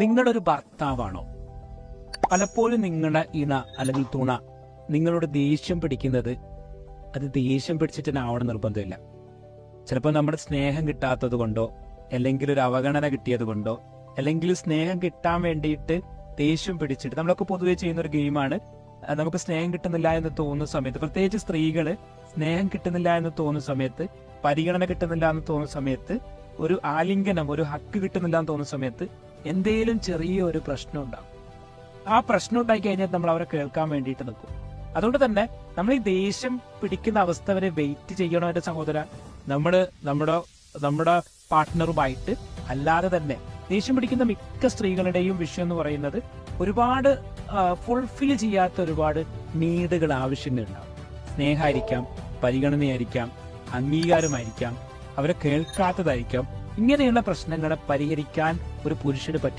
നിങ്ങളൊരു ഭർത്താവാണോ? പലപ്പോഴും നിങ്ങളുടെ ഇണ അല്ലെങ്കിൽ തുണ നിങ്ങളോട് ദേഷ്യം പിടിക്കുന്നത് അത് ദേഷ്യം പിടിച്ചിട്ട് തന്നെ ആവണം നിർബന്ധമില്ല. ചിലപ്പോൾ നമ്മുടെ സ്നേഹം കിട്ടാത്തത് കൊണ്ടോ, അല്ലെങ്കിൽ ഒരു അവഗണന കിട്ടിയത് കൊണ്ടോ, അല്ലെങ്കിൽ സ്നേഹം കിട്ടാൻ വേണ്ടിയിട്ട് ദേഷ്യം പിടിച്ചിട്ട്, നമ്മളൊക്കെ പൊതുവെ ചെയ്യുന്ന ഒരു ഗെയിമാണ്. നമുക്ക് സ്നേഹം കിട്ടുന്നില്ല എന്ന് തോന്നുന്ന സമയത്ത്, പ്രത്യേകിച്ച് സ്ത്രീകള് സ്നേഹം കിട്ടുന്നില്ല എന്ന് തോന്നുന്ന സമയത്ത്, പരിഗണന കിട്ടുന്നില്ല എന്ന് തോന്നുന്ന സമയത്ത്, ഒരു ആലിംഗനം, ഒരു ഹക്ക് കിട്ടുന്നില്ല എന്ന് തോന്നുന്ന സമയത്ത് എന്തേലും ചെറിയ ഒരു പ്രശ്നം ഉണ്ടാകും. ആ പ്രശ്നം ഉണ്ടായി കഴിഞ്ഞാൽ നമ്മൾ അവരെ കേൾക്കാൻ വേണ്ടിയിട്ട് നിൽക്കും. അതുകൊണ്ട് തന്നെ നമ്മൾ ഈ ദേഷ്യം പിടിക്കുന്ന അവസ്ഥ വരെ വെയിറ്റ് ചെയ്യണോ എന്റെ സഹോദര? നമ്മുടെ പാർട്ട്ണറുമായിട്ട് അല്ലാതെ തന്നെ ദേഷ്യം പിടിക്കുന്ന മിക്ക സ്ത്രീകളുടെയും വിഷയം എന്ന് പറയുന്നത് ഒരുപാട് ഫുൾഫിൽ ചെയ്യാത്ത ഒരുപാട് നീഡുകൾ, ആവശ്യങ്ങളുണ്ടാവും. സ്നേഹമായിരിക്കാം, പരിഗണനയായിരിക്കാം, അംഗീകാരമായിരിക്കാം, അവരെ കേൾക്കാത്തതായിരിക്കാം. ഇങ്ങനെയുള്ള പ്രശ്നങ്ങളെ പരിഹരിക്കാൻ ഒരു പുരുഷന് പറ്റി